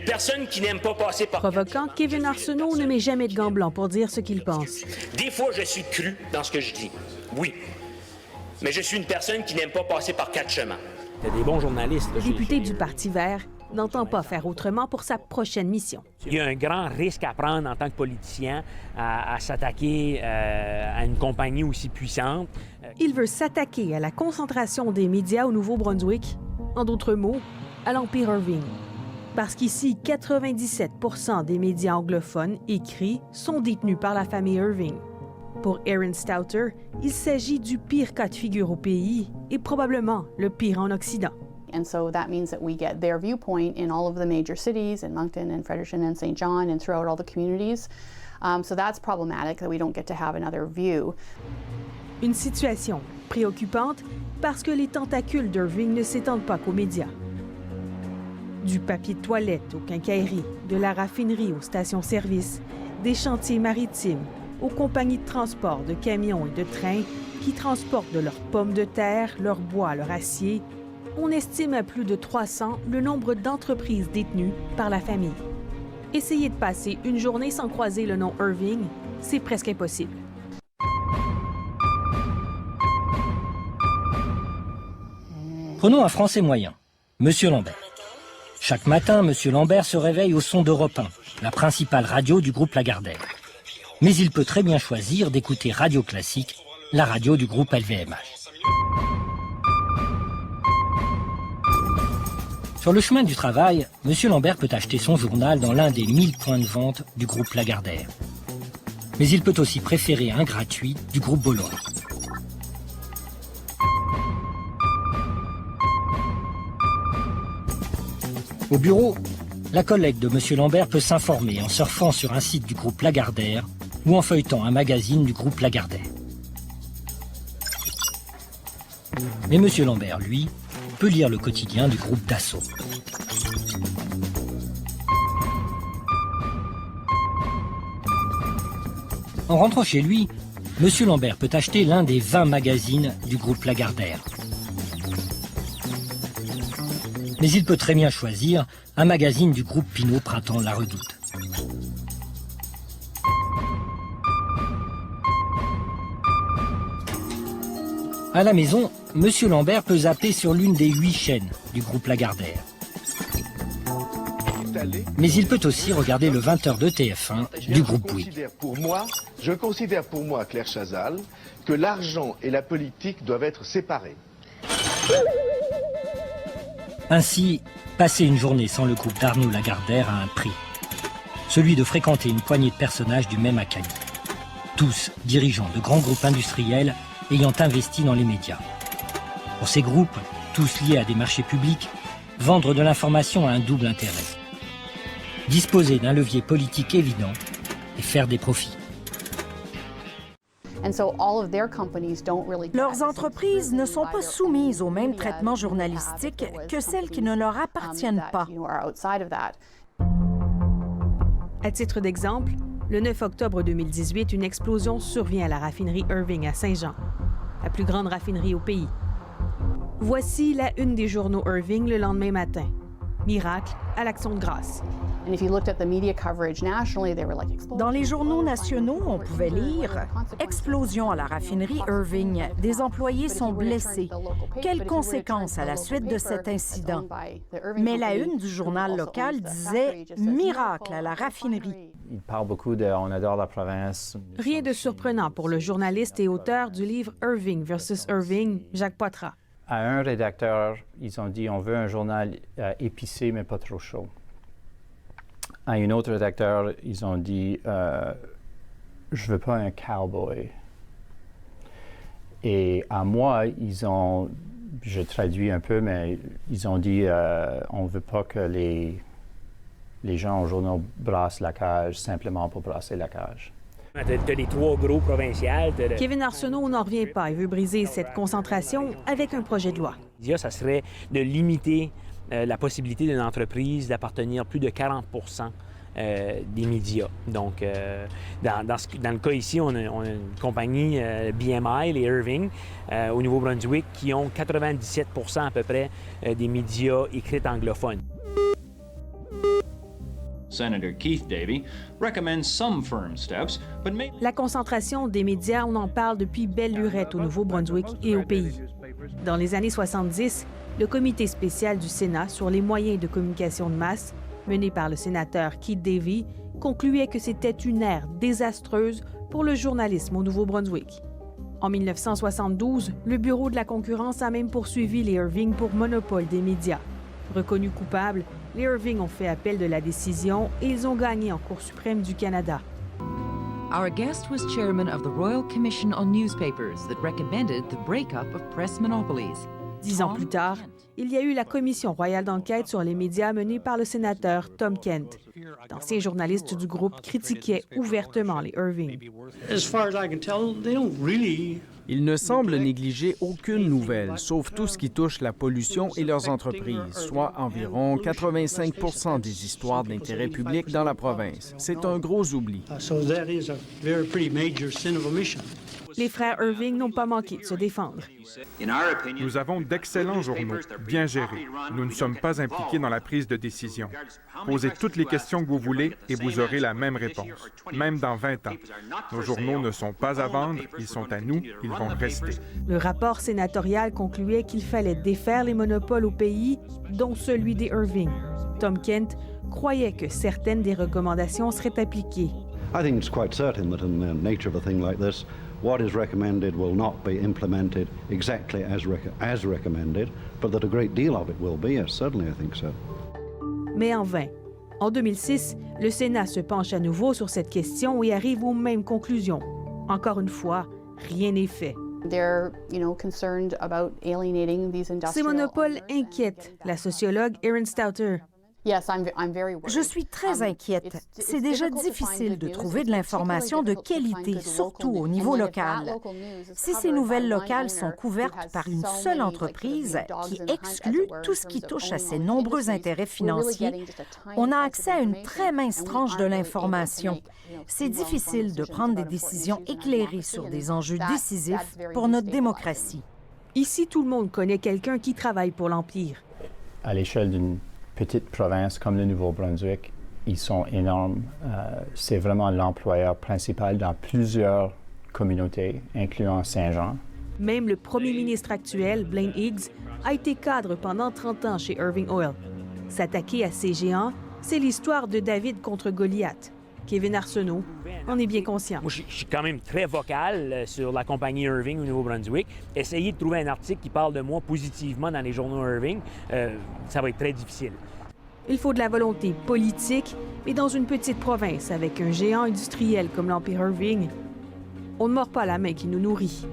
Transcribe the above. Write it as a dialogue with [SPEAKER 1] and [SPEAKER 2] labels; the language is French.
[SPEAKER 1] personne qui n'aime pas passer par...
[SPEAKER 2] Provoquant, Kevin Arsenault ne met jamais de gants blancs pour dire ce qu'il pense.
[SPEAKER 1] Des fois, je suis cru dans ce que je dis. Oui. Mais je suis une personne qui n'aime pas passer par 4 chemins.
[SPEAKER 3] Il y a des bons journalistes.
[SPEAKER 2] Le député du Parti vert n'entend pas faire autrement pour sa prochaine mission.
[SPEAKER 3] Il y a un grand risque à prendre en tant que politicien à s'attaquer à une compagnie aussi puissante.
[SPEAKER 2] Il veut s'attaquer à la concentration des médias au Nouveau-Brunswick, en d'autres mots, à l'Empire Irving. Parce qu'ici, 97 % des médias anglophones écrits sont détenus par la famille Irving. Pour Aaron Stouter, il s'agit du pire cas de figure au pays et probablement le pire en Occident.
[SPEAKER 4] And so that means that we get their viewpoint in all of the major cities, in Moncton and Fredericton and St. John and throughout all the communities. So that's problematic that we don't get to have another view.
[SPEAKER 2] Une situation préoccupante parce que les tentacules d'Irving ne s'étendent pas qu'aux médias. Du papier de toilette aux quincailleries, de la raffinerie aux stations-service, des chantiers maritimes aux compagnies de transport de camions et de trains qui transportent de leurs pommes de terre, leur bois, leur acier. On estime à plus de 300 le nombre d'entreprises détenues par la famille. Essayer de passer une journée sans croiser le nom Irving, c'est presque impossible.
[SPEAKER 5] Prenons un Français moyen, Monsieur Lambert. Chaque matin, Monsieur Lambert se réveille au son d'Europe 1, la principale radio du groupe Lagardère. Mais il peut très bien choisir d'écouter Radio Classique, la radio du groupe LVMH. Sur le chemin du travail, M. Lambert peut acheter son journal dans l'un des 1000 points de vente du groupe Lagardère. Mais il peut aussi préférer un gratuit du groupe Bolloré. Au bureau, la collègue de M. Lambert peut s'informer en surfant sur un site du groupe Lagardère ou en feuilletant un magazine du groupe Lagardère. Mais M. Lambert, lui, peut lire le quotidien du groupe Dassault. En rentrant chez lui, M. Lambert peut acheter l'un des 20 magazines du groupe Lagardère. Mais il peut très bien choisir un magazine du groupe Pinault Printemps La Redoute. À la maison, M. Lambert peut zapper sur l'une des 8 chaînes du groupe Lagardère. Mais il peut aussi regarder le 20h de TF1 du groupe Bouygues.
[SPEAKER 6] Je considère pour moi, Claire Chazal, que l'argent et la politique doivent être séparés.
[SPEAKER 5] Ainsi, passer une journée sans le groupe d'Arnaud Lagardère a un prix. Celui de fréquenter une poignée de personnages du même acabit. Tous dirigeants de grands groupes industriels ayant investi dans les médias. Pour ces groupes, tous liés à des marchés publics, vendre de l'information a un double intérêt. Disposer d'un levier politique évident et faire des profits.
[SPEAKER 7] Leurs entreprises ne sont pas soumises au même traitement journalistique que celles qui ne leur appartiennent pas.
[SPEAKER 2] À titre d'exemple, le 9 octobre 2018, une explosion survient à la raffinerie Irving à Saint-Jean, la plus grande raffinerie au pays. Voici la une des journaux Irving le lendemain matin. Miracle à l'Action de grâce.
[SPEAKER 7] Dans les journaux nationaux, on pouvait lire « Explosion à la raffinerie Irving. Des employés sont blessés. Quelles conséquences à la suite de cet incident? » Mais la une du journal local disait « Miracle à la raffinerie. »
[SPEAKER 8] Il parle beaucoup de « On adore la province ».
[SPEAKER 2] Rien de surprenant pour le journaliste et auteur du livre Irving versus Irving, Jacques Poitras.
[SPEAKER 8] À un rédacteur, ils ont dit « On veut un journal épicé, mais pas trop chaud ». À un autre rédacteur, ils ont dit je veux pas un cowboy. Et à moi, je traduis un peu, mais ils ont dit on veut pas que les gens au journal brassent la cage simplement pour brasser la cage.
[SPEAKER 3] De les 3 gros provinciales.
[SPEAKER 2] Kevin Arsenault n'en revient pas et veut briser cette concentration avec un projet de loi.
[SPEAKER 3] Ça serait de limiter la possibilité d'une entreprise d'appartenir plus de 40 des médias. Donc, dans le cas ici, on a une compagnie BMI, les Irving, au Nouveau-Brunswick, qui ont 97 à peu près des médias écrits anglophones.
[SPEAKER 9] Senator Keith Davey recommends some firm steps, but mainly...
[SPEAKER 2] La concentration des médias, on en parle depuis belle lurette au Nouveau-Brunswick et au pays. Dans les années 70, le comité spécial du Sénat sur les moyens de communication de masse, mené par le sénateur Keith Davey, concluait que c'était une ère désastreuse pour le journalisme au Nouveau-Brunswick. En 1972, le Bureau de la concurrence a même poursuivi les Irving pour monopole des médias. Reconnus coupables, les Irving ont fait appel de la décision et ils ont gagné en Cour suprême du Canada.
[SPEAKER 10] Our guest was chairman of the Royal Commission on Newspapers that recommended the breakup of press monopolies.
[SPEAKER 2] 10 ans plus tard, il y a eu la Commission royale d'enquête sur les médias menée par le sénateur Tom Kent. D'anciens journalistes du groupe critiquaient ouvertement les Irving.
[SPEAKER 11] Ils ne semblent négliger aucune nouvelle, sauf tout ce qui touche la pollution et leurs entreprises, soit environ 85 % des histoires d'intérêt public dans la province. C'est un gros oubli.
[SPEAKER 2] Les frères Irving n'ont pas manqué de se défendre.
[SPEAKER 12] Nous avons d'excellents journaux, bien gérés. Nous ne sommes pas impliqués dans la prise de décision. Posez toutes les questions que vous voulez et vous aurez la même réponse, même dans 20 ans. Nos journaux ne sont pas à vendre, ils sont à nous, ils vont rester.
[SPEAKER 2] Le rapport sénatorial concluait qu'il fallait défaire les monopoles au pays, dont celui des Irving. Tom Kent croyait que certaines des recommandations seraient appliquées.
[SPEAKER 13] I think it's quite certain that in the nature of a thing like this, what is recommended will not be implemented exactly as recommended, but that a great deal of it will be. Yes, certainly I think so.
[SPEAKER 2] Mais en vain. En 2006, le Sénat se penche à nouveau sur cette question et arrive aux mêmes conclusions. Encore une fois, rien n'est fait. Ces monopoles inquiètent la sociologue Erin Stouter.
[SPEAKER 7] Je suis très inquiète. C'est déjà difficile de trouver de l'information de qualité, surtout au niveau local. Si ces nouvelles locales sont couvertes par une seule entreprise qui exclut tout ce qui touche à ses nombreux intérêts financiers, on a accès à une très mince tranche de l'information. C'est difficile de prendre des décisions éclairées sur des enjeux décisifs pour notre démocratie.
[SPEAKER 2] Ici, tout le monde connaît quelqu'un qui travaille pour l'Empire.
[SPEAKER 8] À l'échelle d'une petite province comme le Nouveau-Brunswick, ils sont énormes. C'est vraiment l'employeur principal dans plusieurs communautés, incluant Saint-Jean.
[SPEAKER 2] Même le premier ministre actuel, Blaine Higgs, a été cadre pendant 30 ans chez Irving Oil. S'attaquer à ces géants, c'est l'histoire de David contre Goliath. Kevin Arsenault en est bien conscient.
[SPEAKER 3] Moi, je suis quand même très vocal sur la compagnie Irving au Nouveau-Brunswick. Essayer de trouver un article qui parle de moi positivement dans les journaux Irving, ça va être très difficile.
[SPEAKER 2] Il faut de la volonté politique, mais dans une petite province avec un géant industriel comme l'Empire Irving, on ne mord pas la main qui nous nourrit.